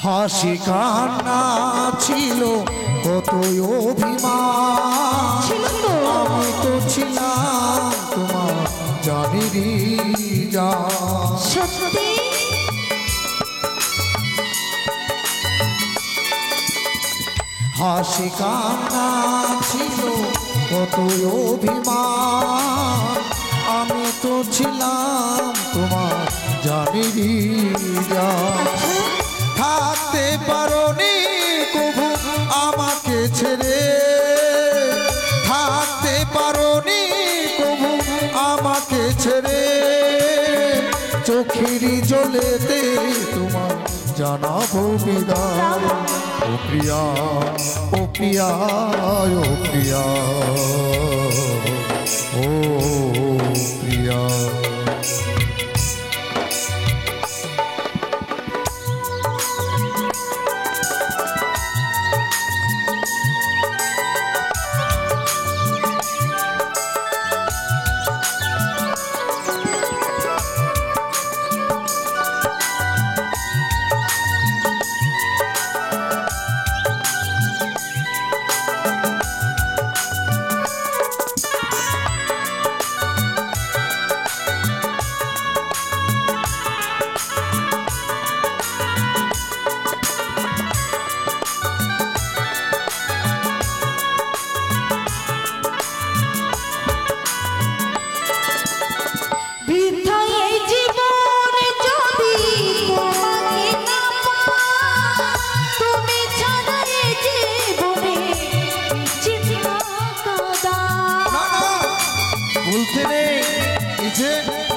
হাসি কান্না ছিল কতই অভিমান, আমি তো ছিলাম তোমার জানিরি জান। সত্যি হাসি কান্না ছিল কতই অভিমান, আমি তো ছিলাম তোমার জানিরি জান। থাকতে পারোনি কবু আমাকে ছেড়ে, থাকতে পারোনি কবু আমাকে ছেড়ে, চোখেরই জলেতে তোমার জানাবো বিদায়। ও প্রিয়া, ও প্রিয়া, ও প্রিয়া, ও প্রিয়া।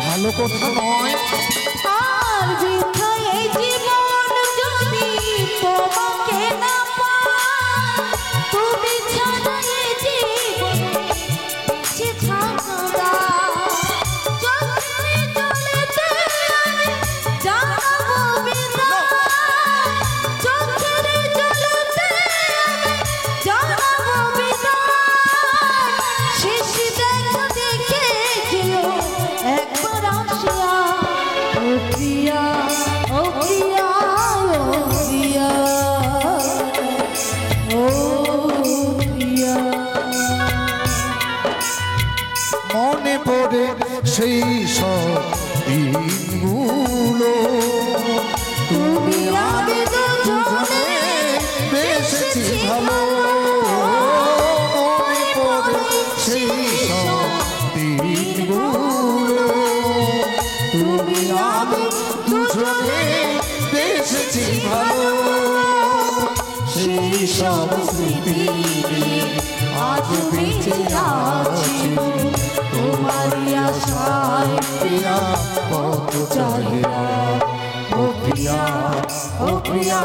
ভালো কথা নয়। আর বৃথা এই জীবন যদি তোমাকে না পাই, তুমি ছাড়া এই জীবনে বেঁচে থাকা চোখের জলেতে আমি জানাবো বিদায়, চোখের জলেতে আমি জানাবো বিদায়। শেষ দেখা দেখে যেও একবার আসিয়া, ও প্রিয়া, ও প্রিয়া, ও প্রিয়া, ও প্রিয়া। মনে পড়ে সেই সব দিনগুলো, তুমি আমি দুজনে বেসেছি ভালো। মনে পড়ে সেই সব দিনগুলো, তুমি আমি দুজনে বেসেছি ভালো। সেই সব স্মৃতি আজ বেঁচে আছি তোমারই আশায় প্রিয়া, কত চাহিদা। ও প্রিয়া, ও প্রিয়া,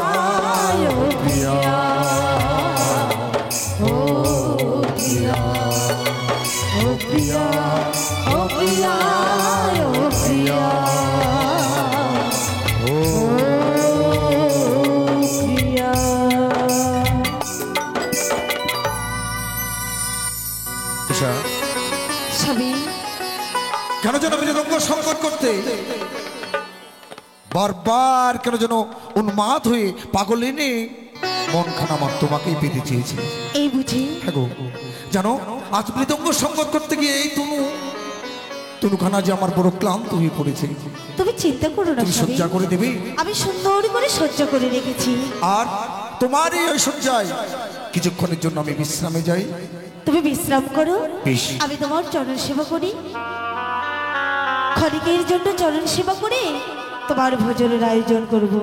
ও প্রিয়া, ও প্রিয়া, ও প্রিয়া, ও প্রিয়া, ও প্রিয়া, ও প্রিয়া। কেন যেন মৃদঙ্গ সংকট করতে বারবার কেন যেন উন্মাদ হয়ে পাগল এনে মন খানা আমার তোমাকেই পেতে চেয়েছে। এই বুঝি হ্যাঁ গো, জানো আজ মৃদঙ্গ সংকট করতে গিয়ে এই তনুখানা যে আমার বড় ক্লান্ত হয়ে পড়েছে। তুমি চিন্তা করো না, তুমি সজ্জা করে দেবে, আমি সুন্দর করে সজ্জা করে রেখেছি। আর তোমার এই সজ্জায় কিছুক্ষণের জন্য আমি বিশ্রামে যাই। তুমি বিশ্রাম করো, বেশ। আমি তোমার চরণ সেবা করি, ক্ষণিকের জন্য চরণ সেবা করে তোমার ভোজনের আয়োজন করব।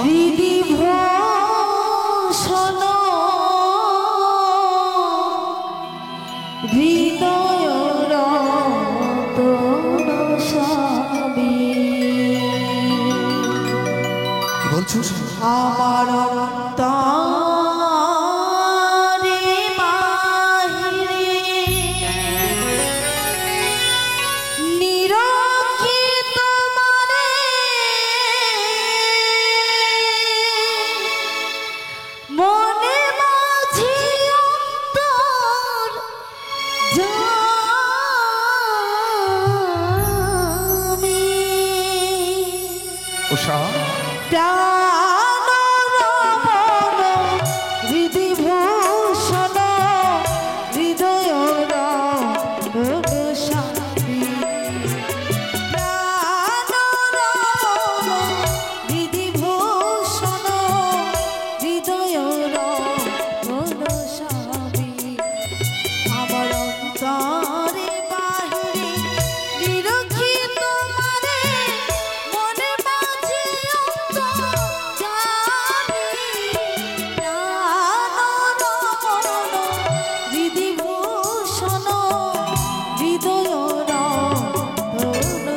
হৃদি ভূষণ হৃদয় রতন স্বামী, কি বলছো? আমার অন্তরে বাহিরে নিরক্ষিত মনে উষা প্রাণ রমণ হৃদিভূষণ হৃদয় রসাবি। প্রাণ রমণ হৃদিভূষণ হৃদয় রসাবি। আমার অন্তরে বাহিরে নিরখি তোমারে মনে মাঝে অন্তর্যামী। প্রাণ রমণ হৃদিভূষণ হৃদয়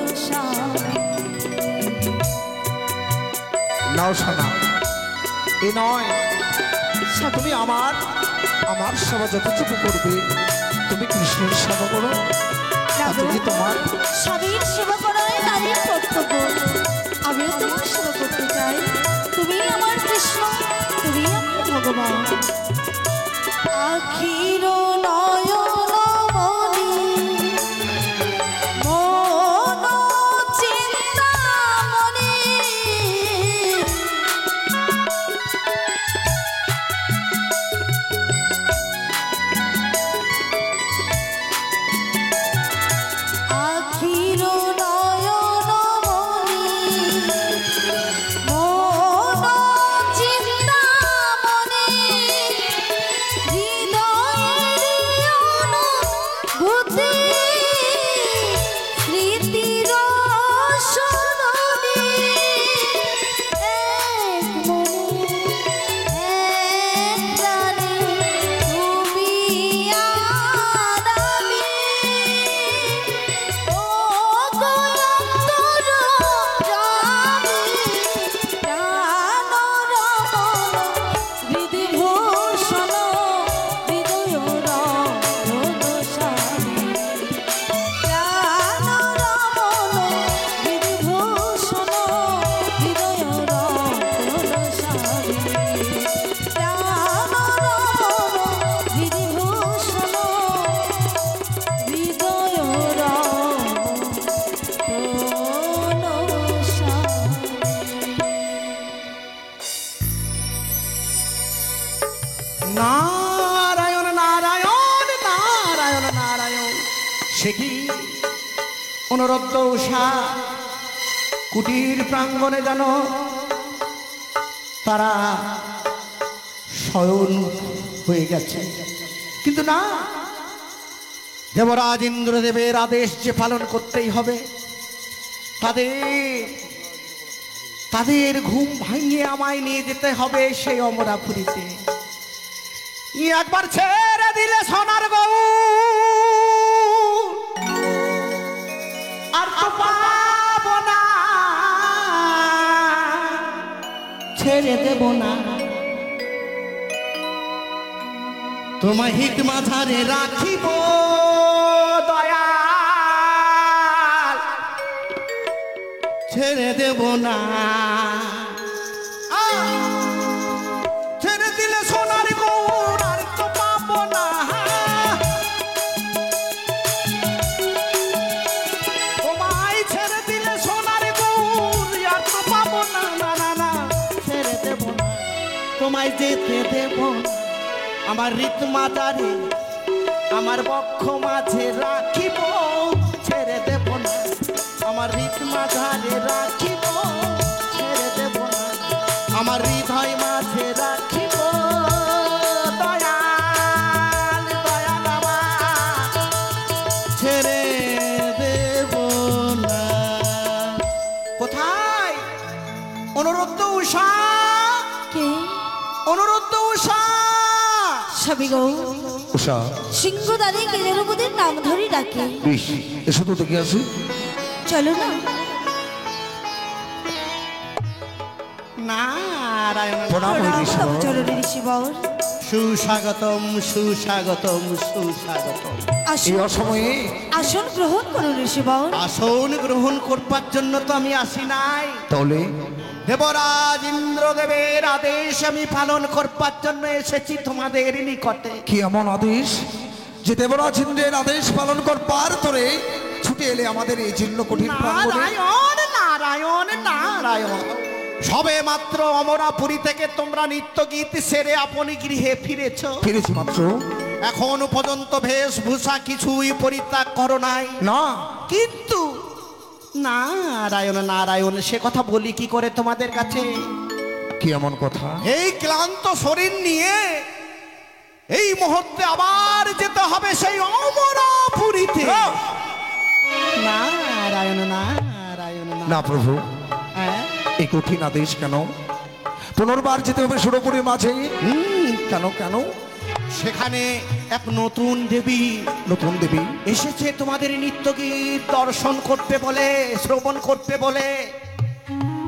রসাবি। নাও শোনা, এ নয় তুমি আমার সেবা যতটুকু করবে, তুমি কৃষ্ণের সেবা করো। যদি তোমার স্বামীর সেবা করাই নারীর কর্তব্য। আমিও তোমার সেবা করতে চাই। তুমি আমার কৃষ্ণ, তুমি আমার ভগবান। আখির নয়নমণি মন চিন্তামণি আখির নয়নমণি মন চিন্তামণি হৃদয়ের অনুভূতি স্মৃতির সরণি। এক মনে এক প্রাণে তুমি আর আমি। ও গো অন্তর্যামী, প্রাণ রমণ হৃদিভূষণ হৃদয় রসাবি। প্রাণ রমণ হৃদিভূষণ হৃদয় রসাবি। প্রাণ রমণ হৃদিভূষণ হৃদয় নারায়ণ নারায়ণ নারায়ণ নারায়ণ। সে কি অনুরুদ্ধ উষা কুটির প্রাঙ্গণে যেন তারা শয়ন হয়ে গেছে, কিন্তু না, দেবরাজ ইন্দ্রদেবের আদেশ যে পালন করতেই হবে। তাদের ঘুম ভাঙিয়ে আমায় নিয়ে যেতে হবে সেই অমরাপুরীতে। একবার ছেড়ে দিলে সোনার গৌ আর তো পাবো না, ছেড়ে দেব না। তোমায় হিত মাঝারে রাখিব দয়াল, ছেড়ে দেব না। ছেড়ে দিলে সোনার গৌর আর তো পাবো না। তোমায় ছেড়ে দিলে সোনার গৌর আর তো পাবো না। না না না, ছেড়ে দেব না, তোমায় যেতে দেব না। আমার রীত মাতারে আমার বক্ষ মাঝে রাখিব, ছেড়ে দেব না। আমার রীত মাঝারে রাখিব, ছেড়ে দেব না। আমার হৃদয় মাঝে রাখিব দয়াল, দয়াল আমার ছেড়ে দেব না। কোথায় অনুরুদ্ধ উষা? কে? অনুরুদ্ধ উষা। স্বামী গৌ উষা সিংহদানে কেজরবদের নাম ধরে ডাকে। বেশ, এসো তো দেখে আসি। চলো না। নারায়ণ প্রণাম চরণে ঋষিবর। সুস্বাগতম সুস্বাগতম সুস্বাগতম। এই অসময়ে আসন গ্রহণ করুন ঋষিবর। আসন গ্রহণ করবার জন্য তো আমি আসি নাই, তাহলে দেবরাজ ইন্দ্রদেবের আদেশ আমি পালন করবার জন্য এসেছি তোমাদের নিকটে। কি এমন আদেশ যে দেবরাজ ইন্দ্রের আদেশ পালন করবার পরে ছুটে এলে আমাদের এই জীর্ণ কঠিন প্রাঙ্গণে? নারায়ণ নারায়ণ নারায়ণ। সবে মাত্র অমরাপুরী থেকে তোমরা নিত্য গীত সেরে আপনি গৃহে ফিরেছো। ফিরেছি মাত্র। এখন পর্যন্ত বেশভূষা কিছুই পরিত্যাগ করো নাই না। কিন্তু নারায়ণ নারায়ণ সে কথা বলি কি করে তোমাদের কাছে? কি এমন কথা? এই ক্লান্ত শরীর নিয়ে এই মুহূর্তে আবার যেতে হবে সেই অমরাপুরীতে। নারায়ণ নারায়ণ না প্রভু, হ্যাঁ? এই কঠিন আদেশ কেন? পুনর্বার যেতে হবে সুরপুরীর মাঝে। কেন কেন? সেখানে এক নতুন দেবী, নতুন দেবী এসেছে তোমাদের নিত্য গীত দর্শন করতে বলে, শ্রবণ করতে বলে।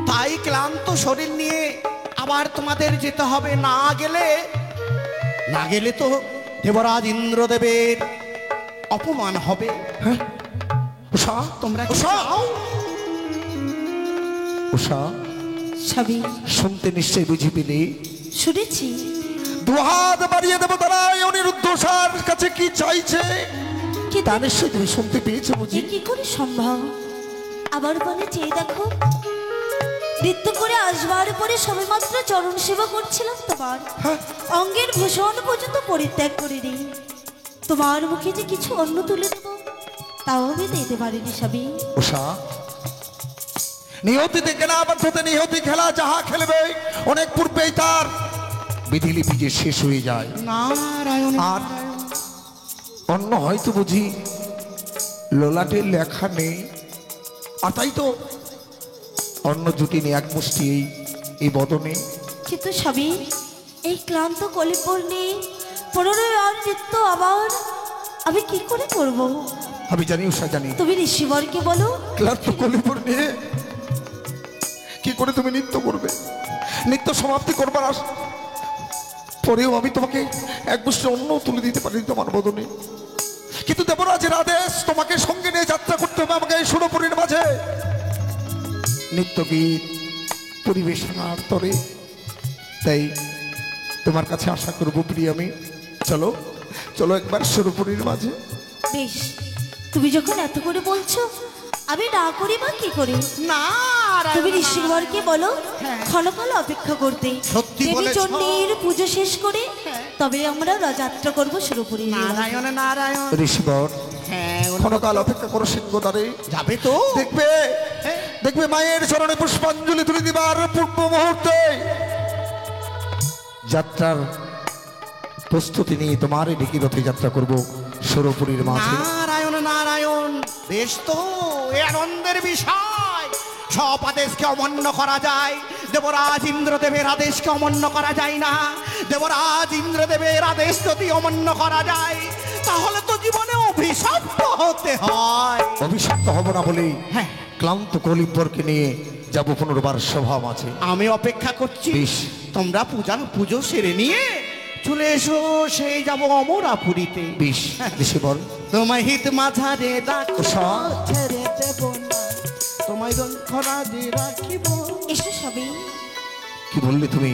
তাই ক্লান্ত শরীর নিয়ে আবার তোমাদের যেতে হবে। না গেলে তো দেবরাজ ইন্দ্রদেবের অপমান হবে। হ্যাঁ? উষা, তোমরা কি উষা! চাও? উষা, স্বামী, শুনতে নিশ্চয়ই বুঝি পেলে? শুনেছি। দুহাত বাড়িয়ে দেবো তারা অনিরুদ্ধ উষার কাছে কি চাইছে কিন্তু তা নিশ্চয়ই তুমি শুনতে পেয়েছো বুঝি? কি করে সম্ভব? আবার বলে চেয়ে দেখো, নৃত্য করে আসবার পরে সবেমাত্র চরণ সেবা করছিলাম তোমার। হ্যাঁ? অঙ্গের ভূষণ পর্যন্ত পরিত্যাগ করিনি। তোমার মুখে যে কিছু অন্ন তুলে দেব তাও আমি দিতে পারিনি স্বামী। উষা, নিহতিতে কেনা আবদ্ধতে নিহতি খেলা যাহা খেলবে অনেক পূর্বেই তার বিধিলিপি যে শেষ হয়ে যায়। নারায়ণ আর অন্য হয়তো বুঝি ললাটে লেখা নেই, আর তাই তো অন্য জুটিনি এক মুষ্টি এই বদনে। কিন্তু স্বামী, এই ক্লান্ত কলিপুর নিয়ে পুনরায় আর নৃত্য আবার আমি কি করে করব? আমি জানি উষা, জানি। তুমি ঋষিবরকে বলো। ক্লান্ত কলিপুর নিয়ে কি করে তুমি নৃত্য করবে? নৃত্য সমাপ্তি করবার পরেও আমি তোমাকে এক মুষ্টি অন্য তুলে দিতে পারি তোমার বদনে। কিন্তু দেবরাজের আদেশ, তোমাকে সঙ্গে নিয়ে যাত্রা করতে হবে আমাকে এই সুরপুরীর মাঝে নিত্য গীত পরিবেশনার তরে। তাই তোমার কাছে আশা করবো প্রিয়, আমি চলো চলো একবার সুরপুরীর মাঝে। বেশ, তুমি যখন এত করে বলছো আমি না করি বা কি করি? তুমি ঋষিবরকে বলো ক্ষণকাল অপেক্ষা করতে। সত্যি দেবী বলেছো। চণ্ডীর পুজো শেষ করে তবে আমরা যাত্রা করবো সুরপুরী। নারায়ণ নারায়ণ। ঋষিবর, হ্যাঁ, ক্ষণকাল অপেক্ষা করো সিংহদ্বারে। যাবে তো? দেখবে দেখবে মায়ের চরণে পুষ্পাঞ্জলি তুলে দিবার পূর্ব মুহূর্তে যাত্রার প্রস্তুতি নিয়ে তোমার এই ঢেকি রথে যাত্রা করব সুরপুরীর মাঝে। নারায়ণ নারায়ণ। বেশ তো, এ আনন্দের বিষয়। সব আদেশকে অমান্য করা যায়, দেবরাজ ইন্দ্রদেবের আদেশকে অমান্য করা যায় না। দেবরাজ ইন্দ্রদেবের আদেশ যদি অমান্য করা যায় তাহলে তো জীবনে অভিশপ্ত হতে হয়। অভিশপ্ত হব না বলেই হ্যাঁ, ক্লান্ত কলিবরকে নিয়ে যাব পুনর্বার সভা মাঝে। আমি অপেক্ষা করছি। বেশ। তোমরা পুজো সেরে নিয়ে চলে এসো, সেই যাব অমরাপুরীতে। বেশ ঋষিবর, তোমায় হিত মাঝারে রাখো, উষা। ছেড়ে দেব না, তোমায় রক্ষরাজে রাখিব। এসো সবই। কি বললে তুমি?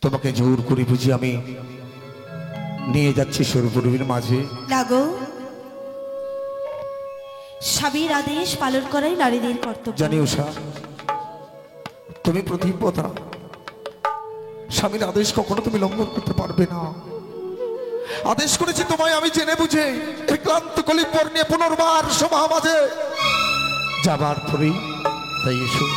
তোমাকে জোর করে বুঝি আমি নিয়ে যাচ্ছি সুরপুরীর মাঝে। লাগো, স্বামীর আদেশ পালন করাই নারীদের কর্তব্য। জানি উষা, তুমি প্রতিব্রতা, স্বামীর আদেশ কখনো তুমি লঙ্ঘন করতে পারবে না। আদেশ করেছি তোমায় আমি জেনে বুঝে এই ক্লান্ত কলিবর নিয়ে পুনর্বার সভা মাঝে যাবার পরেই। তাই এসো।